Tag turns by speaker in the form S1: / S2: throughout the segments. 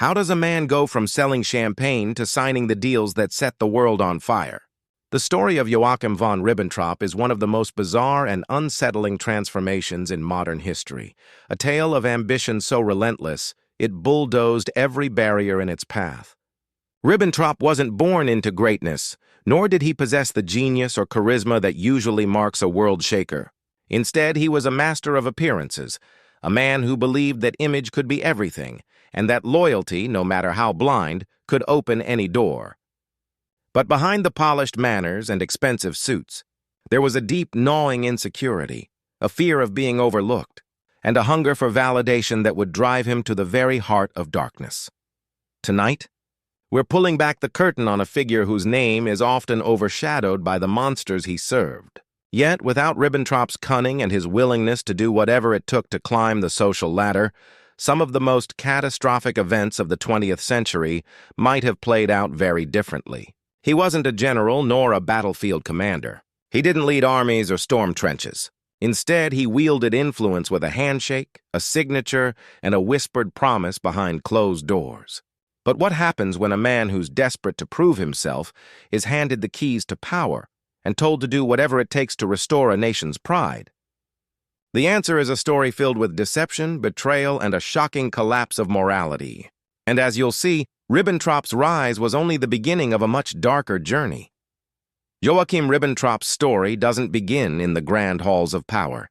S1: How does a man go from selling champagne to signing the deals that set the world on fire? The story of Joachim von Ribbentrop is one of the most bizarre and unsettling transformations in modern history, a tale of ambition so relentless it bulldozed every barrier in its path. Ribbentrop wasn't born into greatness, nor did he possess the genius or charisma that usually marks a world shaker. Instead, he was a master of appearances, a man who believed that image could be everything, and that loyalty, no matter how blind, could open any door. But behind the polished manners and expensive suits, there was a deep, gnawing insecurity, a fear of being overlooked, and a hunger for validation that would drive him to the very heart of darkness. Tonight, we're pulling back the curtain on a figure whose name is often overshadowed by the monsters he served. Yet, without Ribbentrop's cunning and his willingness to do whatever it took to climb the social ladder, some of the most catastrophic events of the 20th century might have played out very differently. He wasn't a general nor a battlefield commander. He didn't lead armies or storm trenches. Instead, he wielded influence with a handshake, a signature, and a whispered promise behind closed doors. But what happens when a man who's desperate to prove himself is handed the keys to power and told to do whatever it takes to restore a nation's pride? The answer is a story filled with deception, betrayal, and a shocking collapse of morality. And as you'll see, Ribbentrop's rise was only the beginning of a much darker journey. Joachim Ribbentrop's story doesn't begin in the grand halls of power,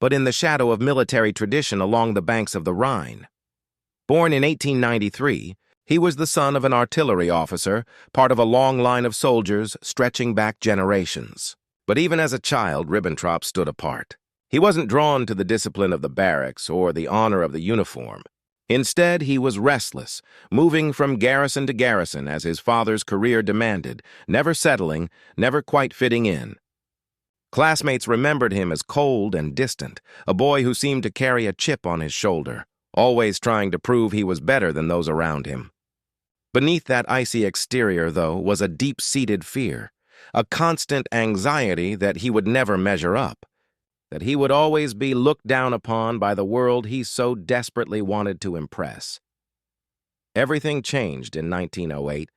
S1: but in the shadow of military tradition along the banks of the Rhine. Born in 1893, he was the son of an artillery officer, part of a long line of soldiers stretching back generations. But even as a child, Ribbentrop stood apart. He wasn't drawn to the discipline of the barracks or the honor of the uniform. Instead, he was restless, moving from garrison to garrison as his father's career demanded, never settling, never quite fitting in. Classmates remembered him as cold and distant, a boy who seemed to carry a chip on his shoulder, always trying to prove he was better than those around him. Beneath that icy exterior, though, was a deep-seated fear, a constant anxiety that he would never measure up, that he would always be looked down upon by the world he so desperately wanted to impress. Everything changed in 1908,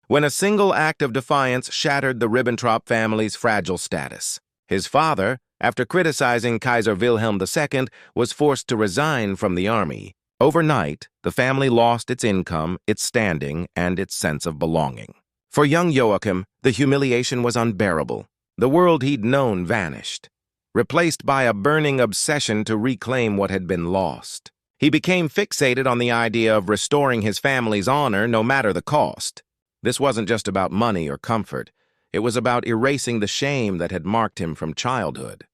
S1: when a single act of defiance shattered the Ribbentrop family's fragile status. His father, after criticizing Kaiser Wilhelm II, was forced to resign from the army. Overnight, the family lost its income, its standing, and its sense of belonging. For young Joachim, the humiliation was unbearable. The world he'd known vanished, replaced by a burning obsession to reclaim what had been lost. He became fixated on the idea of restoring his family's honor no matter the cost. This wasn't just about money or comfort. It was about erasing the shame that had marked him from childhood.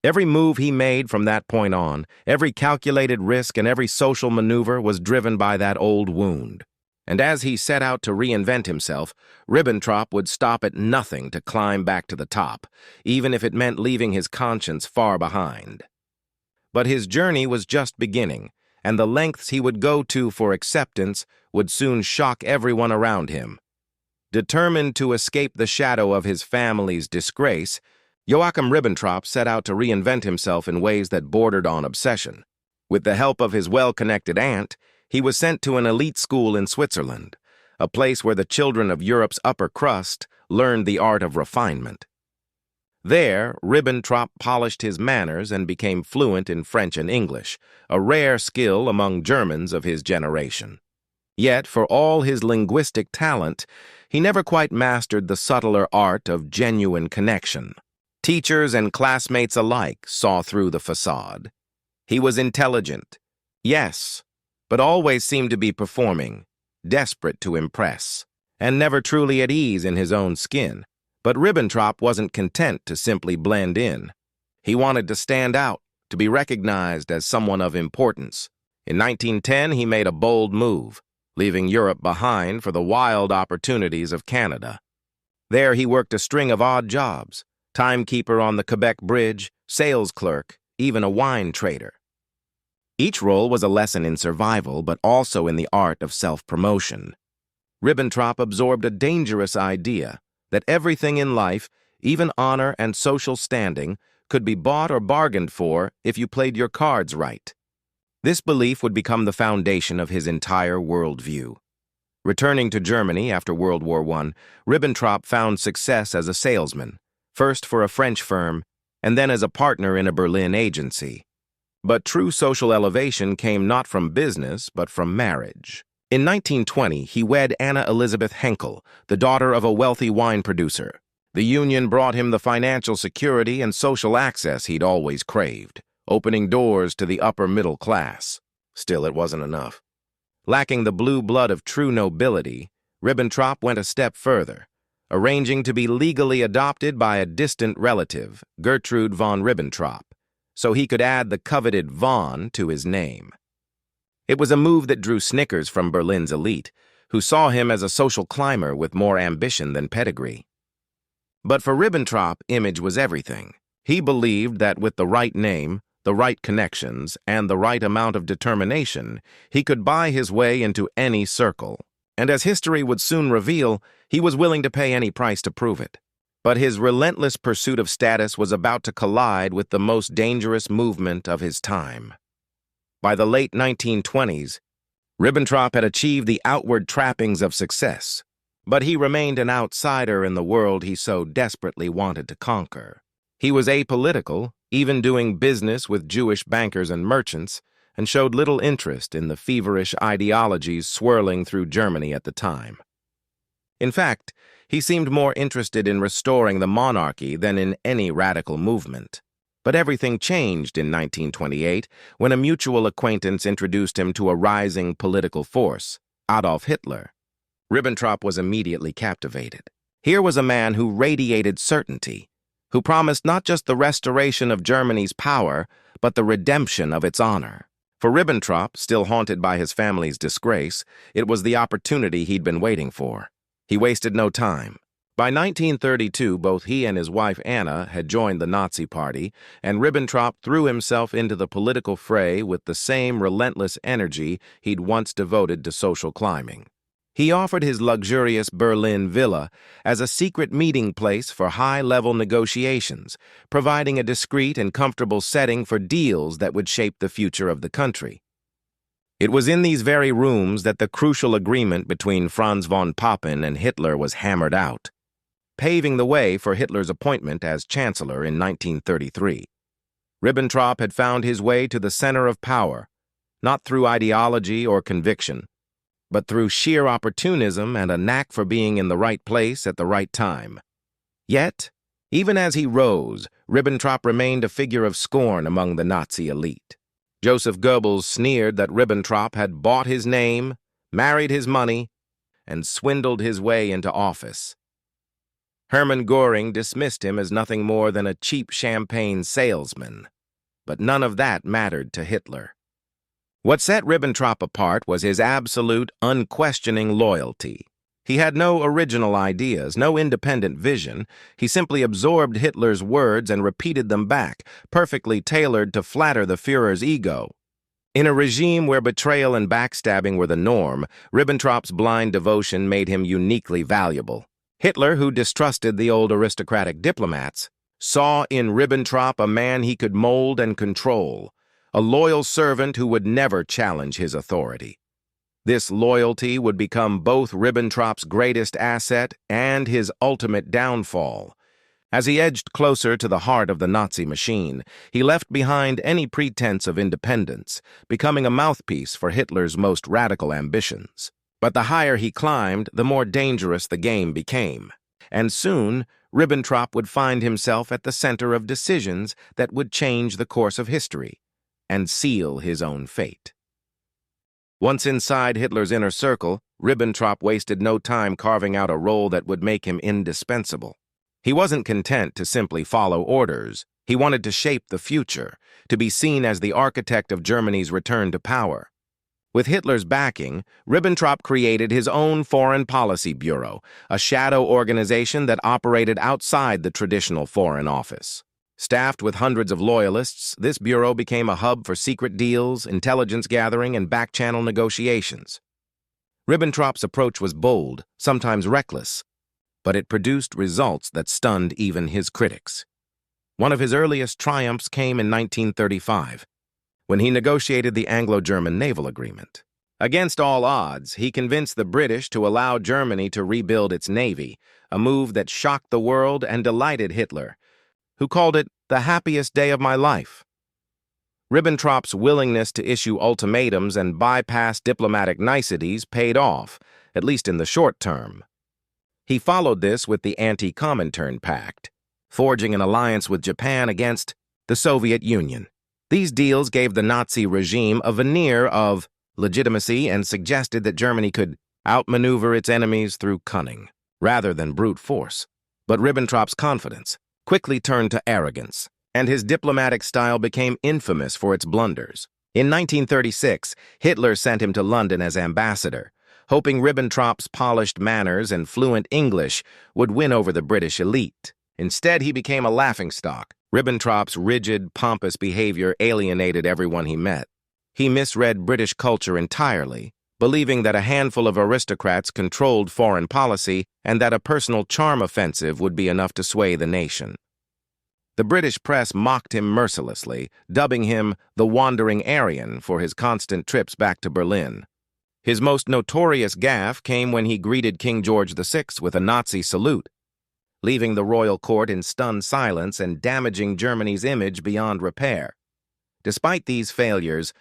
S1: Every move he made from that point on, every calculated risk and every social maneuver was driven by that old wound. And as he set out to reinvent himself, Ribbentrop would stop at nothing to climb back to the top, even if it meant leaving his conscience far behind. But his journey was just beginning, and the lengths he would go to for acceptance would soon shock everyone around him. Determined to escape the shadow of his family's disgrace, Joachim Ribbentrop set out to reinvent himself in ways that bordered on obsession. With the help of his well-connected aunt, he was sent to an elite school in Switzerland, a place where the children of Europe's upper crust learned the art of refinement. There, Ribbentrop polished his manners and became fluent in French and English, a rare skill among Germans of his generation. Yet, for all his linguistic talent, he never quite mastered the subtler art of genuine connection. Teachers and classmates alike saw through the facade. He was intelligent, yes, but always seemed to be performing, desperate to impress, and never truly at ease in his own skin. But Ribbentrop wasn't content to simply blend in. He wanted to stand out, to be recognized as someone of importance. In 1910, he made a bold move, leaving Europe behind for the wild opportunities of Canada. There he worked a string of odd jobs: timekeeper on the Quebec Bridge, sales clerk, even a wine trader. Each role was a lesson in survival, but also in the art of self-promotion. Ribbentrop absorbed a dangerous idea that everything in life, even honor and social standing, could be bought or bargained for if you played your cards right. This belief would become the foundation of his entire worldview. Returning to Germany after World War I, Ribbentrop found success as a salesman, first for a French firm, and then as a partner in a Berlin agency. But true social elevation came not from business, but from marriage. In 1920, he wed Anna Elizabeth Henkel, the daughter of a wealthy wine producer. The union brought him the financial security and social access he'd always craved, opening doors to the upper middle class. Still, it wasn't enough. Lacking the blue blood of true nobility, Ribbentrop went a step further, arranging to be legally adopted by a distant relative, Gertrude von Ribbentrop, so he could add the coveted von to his name. It was a move that drew snickers from Berlin's elite, who saw him as a social climber with more ambition than pedigree. But for Ribbentrop, image was everything. He believed that with the right name, the right connections, and the right amount of determination, he could buy his way into any circle. And as history would soon reveal, he was willing to pay any price to prove it. But his relentless pursuit of status was about to collide with the most dangerous movement of his time. By the late 1920s, Ribbentrop had achieved the outward trappings of success, but he remained an outsider in the world he so desperately wanted to conquer. He was apolitical, even doing business with Jewish bankers and merchants, and showed little interest in the feverish ideologies swirling through Germany at the time. In fact, he seemed more interested in restoring the monarchy than in any radical movement. But everything changed in 1928 when a mutual acquaintance introduced him to a rising political force, Adolf Hitler. Ribbentrop was immediately captivated. Here was a man who radiated certainty, who promised not just the restoration of Germany's power, but the redemption of its honor. For Ribbentrop, still haunted by his family's disgrace, it was the opportunity he'd been waiting for. He wasted no time. By 1932, both he and his wife Anna had joined the Nazi Party, and Ribbentrop threw himself into the political fray with the same relentless energy he'd once devoted to social climbing. He offered his luxurious Berlin villa as a secret meeting place for high-level negotiations, providing a discreet and comfortable setting for deals that would shape the future of the country. It was in these very rooms that the crucial agreement between Franz von Papen and Hitler was hammered out, paving the way for Hitler's appointment as Chancellor in 1933. Ribbentrop had found his way to the center of power, not through ideology or conviction, but through sheer opportunism and a knack for being in the right place at the right time. Yet, even as he rose, Ribbentrop remained a figure of scorn among the Nazi elite. Joseph Goebbels sneered that Ribbentrop had bought his name, married his money, and swindled his way into office. Hermann Göring dismissed him as nothing more than a cheap champagne salesman. But none of that mattered to Hitler. What set Ribbentrop apart was his absolute, unquestioning loyalty. He had no original ideas, no independent vision. He simply absorbed Hitler's words and repeated them back, perfectly tailored to flatter the Führer's ego. In a regime where betrayal and backstabbing were the norm, Ribbentrop's blind devotion made him uniquely valuable. Hitler, who distrusted the old aristocratic diplomats, saw in Ribbentrop a man he could mold and control, a loyal servant who would never challenge his authority. This loyalty would become both Ribbentrop's greatest asset and his ultimate downfall. As he edged closer to the heart of the Nazi machine, he left behind any pretense of independence, becoming a mouthpiece for Hitler's most radical ambitions. But the higher he climbed, the more dangerous the game became. And soon, Ribbentrop would find himself at the center of decisions that would change the course of history and seal his own fate. Once inside Hitler's inner circle, Ribbentrop wasted no time carving out a role that would make him indispensable. He wasn't content to simply follow orders. He wanted to shape the future, to be seen as the architect of Germany's return to power. With Hitler's backing, Ribbentrop created his own Foreign Policy Bureau, a shadow organization that operated outside the traditional Foreign Office. Staffed with hundreds of loyalists, this bureau became a hub for secret deals, intelligence gathering, and back-channel negotiations. Ribbentrop's approach was bold, sometimes reckless, but it produced results that stunned even his critics. One of his earliest triumphs came in 1935. when he negotiated the Anglo-German naval agreement. Against all odds, he convinced the British to allow Germany to rebuild its navy, a move that shocked the world and delighted Hitler, who called it the happiest day of my life. Ribbentrop's willingness to issue ultimatums and bypass diplomatic niceties paid off, at least in the short term. He followed this with the Anti-Comintern Pact, forging an alliance with Japan against the Soviet Union. These deals gave the Nazi regime a veneer of legitimacy and suggested that Germany could outmaneuver its enemies through cunning, rather than brute force. But Ribbentrop's confidence quickly turned to arrogance, and his diplomatic style became infamous for its blunders. In 1936, Hitler sent him to London as ambassador, hoping Ribbentrop's polished manners and fluent English would win over the British elite. Instead, he became a laughingstock. Ribbentrop's rigid, pompous behavior alienated everyone he met. He misread British culture entirely, believing that a handful of aristocrats controlled foreign policy and that a personal charm offensive would be enough to sway the nation. The British press mocked him mercilessly, dubbing him the Wandering Aryan for his constant trips back to Berlin. His most notorious gaffe came when he greeted King George VI with a Nazi salute, leaving the royal court in stunned silence and damaging Germany's image beyond repair. Despite these failures,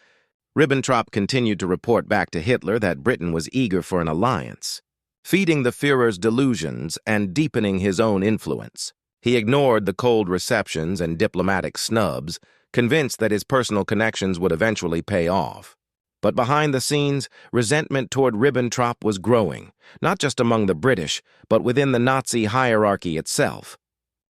S1: Ribbentrop continued to report back to Hitler that Britain was eager for an alliance, feeding the Führer's delusions and deepening his own influence. He ignored the cold receptions and diplomatic snubs, convinced that his personal connections would eventually pay off. But behind the scenes, resentment toward Ribbentrop was growing, not just among the British, but within the Nazi hierarchy itself.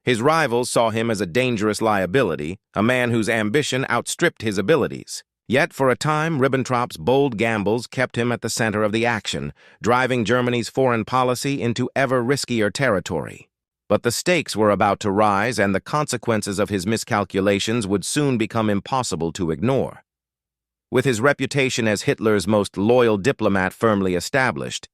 S1: His rivals saw him as a dangerous liability, a man whose ambition outstripped his abilities. Yet, for a time, Ribbentrop's bold gambles kept him at the center of the action, driving Germany's foreign policy into ever riskier territory. But the stakes were about to rise, and the consequences of his miscalculations would soon become impossible to ignore. With his reputation as Hitler's most loyal diplomat firmly established,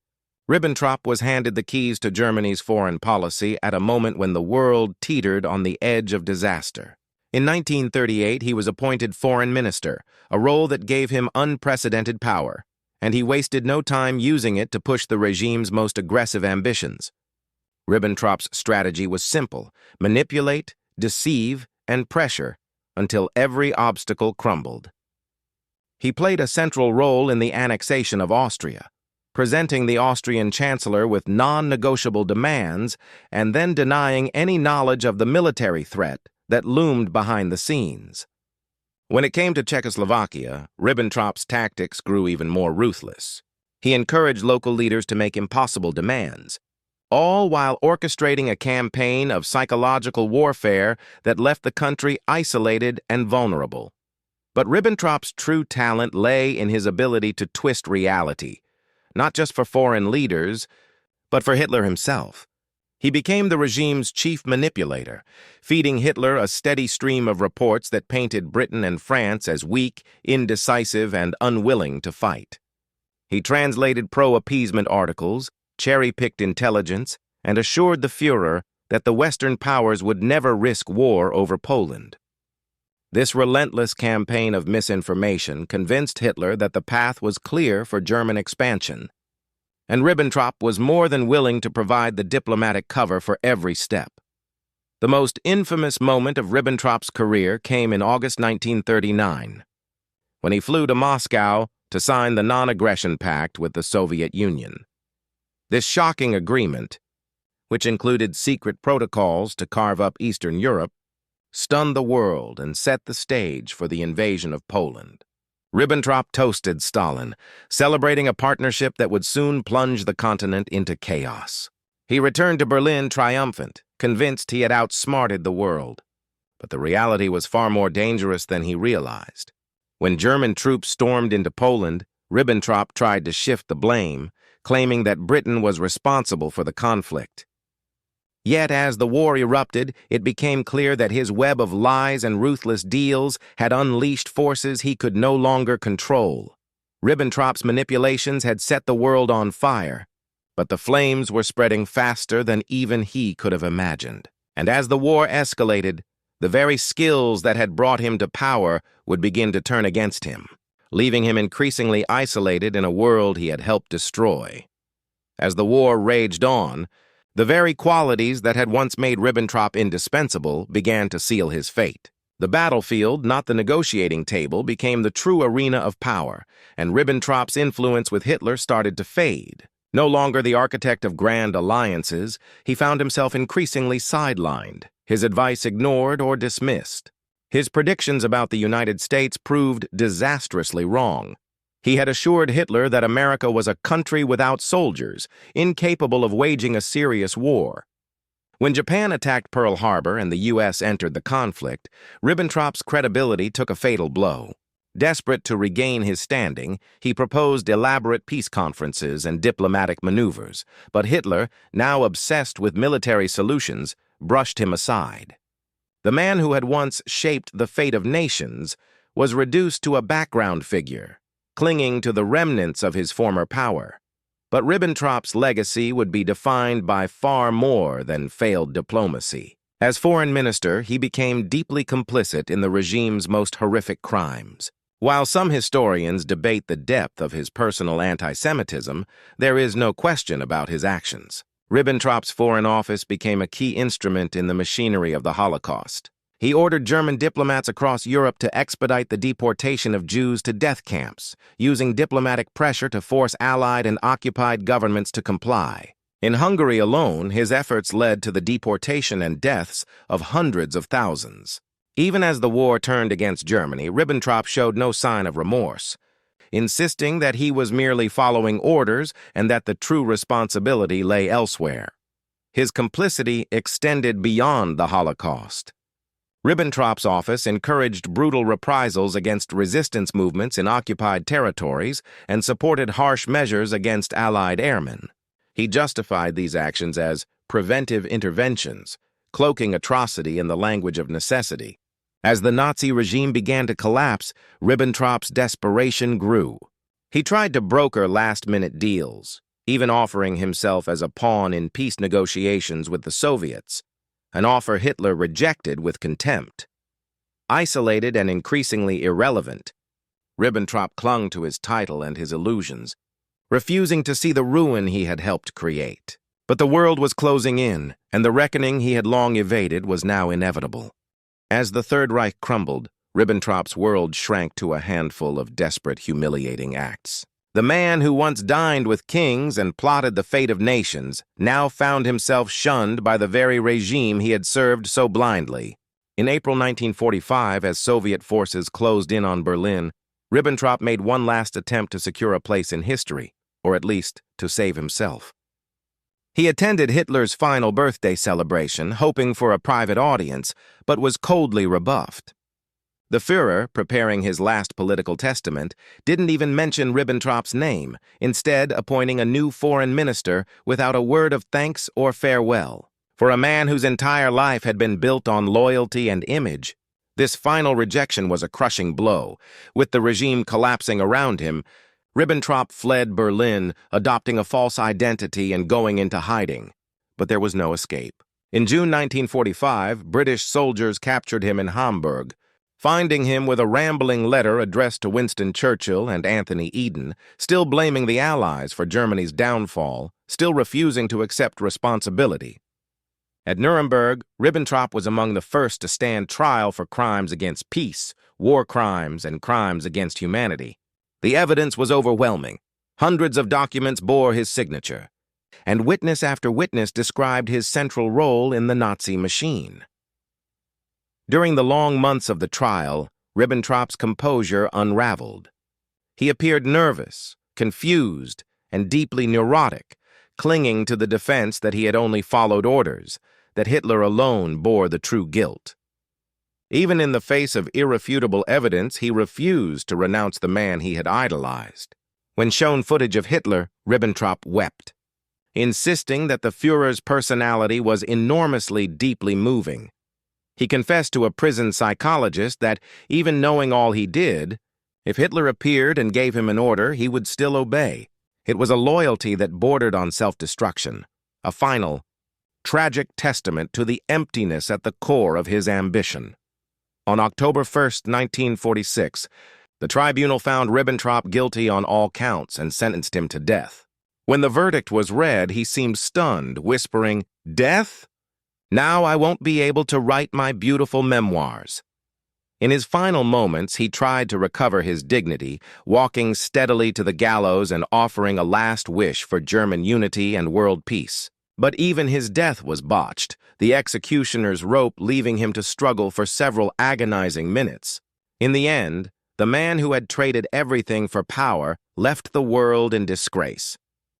S1: Ribbentrop was handed the keys to Germany's foreign policy at a moment when the world teetered on the edge of disaster. In 1938, he was appointed foreign minister, a role that gave him unprecedented power, and he wasted no time using it to push the regime's most aggressive ambitions. Ribbentrop's strategy was simple: manipulate, deceive, and pressure until every obstacle crumbled. He played a central role in the annexation of Austria, presenting the Austrian chancellor with non-negotiable demands and then denying any knowledge of the military threat that loomed behind the scenes. When it came to Czechoslovakia, Ribbentrop's tactics grew even more ruthless. He encouraged local leaders to make impossible demands, all while orchestrating a campaign of psychological warfare that left the country isolated and vulnerable. But Ribbentrop's true talent lay in his ability to twist reality, not just for foreign leaders, but for Hitler himself. He became the regime's chief manipulator, feeding Hitler a steady stream of reports that painted Britain and France as weak, indecisive, and unwilling to fight. He translated pro-appeasement articles, cherry-picked intelligence, and assured the Führer that the Western powers would never risk war over Poland. This relentless campaign of misinformation convinced Hitler that the path was clear for German expansion, and Ribbentrop was more than willing to provide the diplomatic cover for every step. The most infamous moment of Ribbentrop's career came in August 1939, when he flew to Moscow to sign the Non-Aggression Pact with the Soviet Union. This shocking agreement, which included secret protocols to carve up Eastern Europe, stunned the world and set the stage for the invasion of Poland. Ribbentrop toasted Stalin, celebrating a partnership that would soon plunge the continent into chaos. He returned to Berlin triumphant, convinced he had outsmarted the world. But the reality was far more dangerous than he realized. When German troops stormed into Poland, Ribbentrop tried to shift the blame, claiming that Britain was responsible for the conflict. Yet as the war erupted, it became clear that his web of lies and ruthless deals had unleashed forces he could no longer control. Ribbentrop's manipulations had set the world on fire, but the flames were spreading faster than even he could have imagined. And as the war escalated, The very skills that had brought him to power would begin to turn against him, leaving him increasingly isolated in a world he had helped destroy. As the war raged on, the very qualities that had once made Ribbentrop indispensable began to seal his fate. The battlefield, not the negotiating table, became the true arena of power, and Ribbentrop's influence with Hitler started to fade. No longer the architect of grand alliances, he found himself increasingly sidelined, his advice ignored or dismissed. His predictions about the United States proved disastrously wrong. He had assured Hitler that America was a country without soldiers, incapable of waging a serious war. When Japan attacked Pearl Harbor and the U.S. entered the conflict, Ribbentrop's credibility took a fatal blow. Desperate to regain his standing, he proposed elaborate peace conferences and diplomatic maneuvers, but Hitler, now obsessed with military solutions, brushed him aside. The man who had once shaped the fate of nations was reduced to a background figure, clinging to the remnants of his former power. But Ribbentrop's legacy would be defined by far more than failed diplomacy. As foreign minister, he became deeply complicit in the regime's most horrific crimes. While some historians debate the depth of his personal anti-Semitism, there is no question about his actions. Ribbentrop's foreign office became a key instrument in the machinery of the Holocaust. He ordered German diplomats across Europe to expedite the deportation of Jews to death camps, using diplomatic pressure to force Allied and occupied governments to comply. In Hungary alone, his efforts led to the deportation and deaths of hundreds of thousands. Even as the war turned against Germany, Ribbentrop showed no sign of remorse, insisting that he was merely following orders and that the true responsibility lay elsewhere. His complicity extended beyond the Holocaust. Ribbentrop's office encouraged brutal reprisals against resistance movements in occupied territories and supported harsh measures against Allied airmen. He justified these actions as preventive interventions, cloaking atrocity in the language of necessity. As the Nazi regime began to collapse, Ribbentrop's desperation grew. He tried to broker last-minute deals, even offering himself as a pawn in peace negotiations with the Soviets, an offer Hitler rejected with contempt. Isolated and increasingly irrelevant, Ribbentrop clung to his title and his illusions, refusing to see the ruin he had helped create. But the world was closing in, and the reckoning he had long evaded was now inevitable. As the Third Reich crumbled, Ribbentrop's world shrank to a handful of desperate, humiliating acts. The man who once dined with kings and plotted the fate of nations now found himself shunned by the very regime he had served so blindly. In April 1945, as Soviet forces closed in on Berlin, Ribbentrop made one last attempt to secure a place in history, or at least to save himself. He attended Hitler's final birthday celebration, hoping for a private audience, but was coldly rebuffed. The Führer, preparing his last political testament, didn't even mention Ribbentrop's name, instead appointing a new foreign minister without a word of thanks or farewell. For a man whose entire life had been built on loyalty and image, this final rejection was a crushing blow. With the regime collapsing around him, Ribbentrop fled Berlin, adopting a false identity and going into hiding. But there was no escape. In June 1945, British soldiers captured him in Hamburg, finding him with a rambling letter addressed to Winston Churchill and Anthony Eden, still blaming the Allies for Germany's downfall, still refusing to accept responsibility. At Nuremberg, Ribbentrop was among the first to stand trial for crimes against peace, war crimes, and crimes against humanity. The evidence was overwhelming. Hundreds of documents bore his signature, and witness after witness described his central role in the Nazi machine. During the long months of the trial, Ribbentrop's composure unraveled. He appeared nervous, confused, and deeply neurotic, clinging to the defense that he had only followed orders, that Hitler alone bore the true guilt. Even in the face of irrefutable evidence, he refused to renounce the man he had idolized. When shown footage of Hitler, Ribbentrop wept, insisting that the Führer's personality was enormously deeply moving. He confessed to a prison psychologist that, even knowing all he did, if Hitler appeared and gave him an order, he would still obey. It was a loyalty that bordered on self-destruction, a final, tragic testament to the emptiness at the core of his ambition. On October 1st, 1946, the tribunal found Ribbentrop guilty on all counts and sentenced him to death. When the verdict was read, he seemed stunned, whispering, "Death? Now I won't be able to write my beautiful memoirs." In his final moments, he tried to recover his dignity, walking steadily to the gallows and offering a last wish for German unity and world peace. But even his death was botched, the executioner's rope leaving him to struggle for several agonizing minutes. In the end, the man who had traded everything for power left the world in disgrace.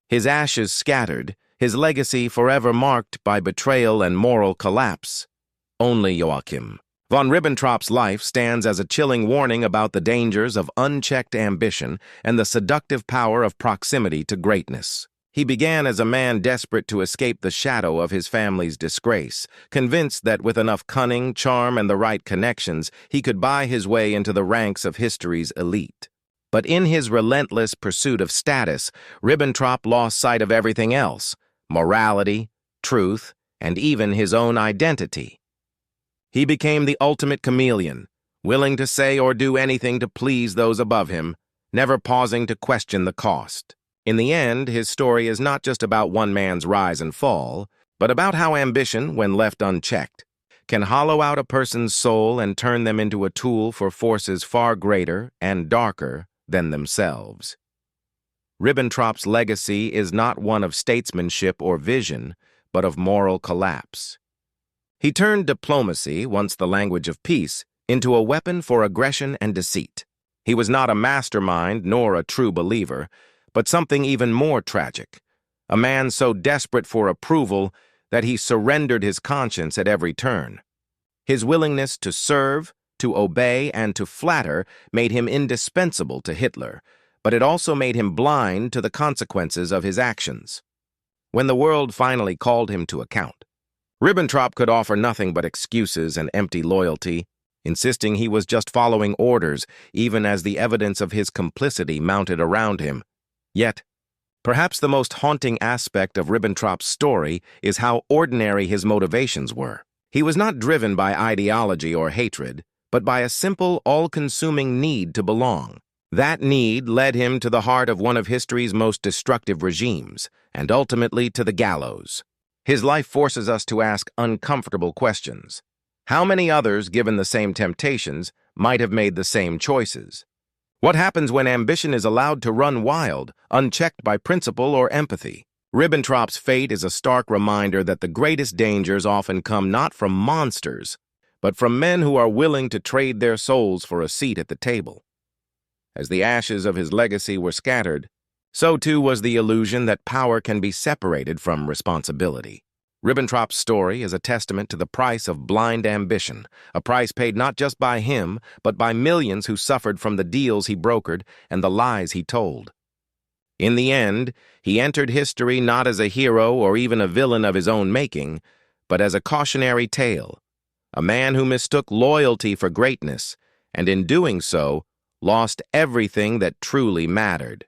S1: His ashes scattered, his legacy forever marked by betrayal and moral collapse. Only Joachim von Ribbentrop's life stands as a chilling warning about the dangers of unchecked ambition and the seductive power of proximity to greatness. He began as a man desperate to escape the shadow of his family's disgrace, convinced that with enough cunning, charm, and the right connections, he could buy his way into the ranks of history's elite. But in his relentless pursuit of status, Ribbentrop lost sight of everything else: morality, truth, and even his own identity. He became the ultimate chameleon, willing to say or do anything to please those above him, never pausing to question the cost. In the end, his story is not just about one man's rise and fall, but about how ambition, when left unchecked, can hollow out a person's soul and turn them into a tool for forces far greater and darker than themselves. Ribbentrop's legacy is not one of statesmanship or vision, but of moral collapse. He turned diplomacy, once the language of peace, into a weapon for aggression and deceit. He was not a mastermind nor a true believer, but something even more tragic: a man so desperate for approval that he surrendered his conscience at every turn. His willingness to serve, to obey, and to flatter made him indispensable to Hitler, but it also made him blind to the consequences of his actions. When the world finally called him to account, Ribbentrop could offer nothing but excuses and empty loyalty, insisting he was just following orders, even as the evidence of his complicity mounted around him. Yet, perhaps the most haunting aspect of Ribbentrop's story is how ordinary his motivations were. He was not driven by ideology or hatred, but by a simple, all-consuming need to belong. That need led him to the heart of one of history's most destructive regimes, and ultimately to the gallows. His life forces us to ask uncomfortable questions. How many others, given the same temptations, might have made the same choices? What happens when ambition is allowed to run wild, unchecked by principle or empathy? Ribbentrop's fate is a stark reminder that the greatest dangers often come not from monsters, but from men who are willing to trade their souls for a seat at the table. As the ashes of his legacy were scattered, so too was the illusion that power can be separated from responsibility. Ribbentrop's story is a testament to the price of blind ambition, a price paid not just by him, but by millions who suffered from the deals he brokered and the lies he told. In the end, he entered history not as a hero or even a villain of his own making, but as a cautionary tale, a man who mistook loyalty for greatness, and in doing so, lost everything that truly mattered.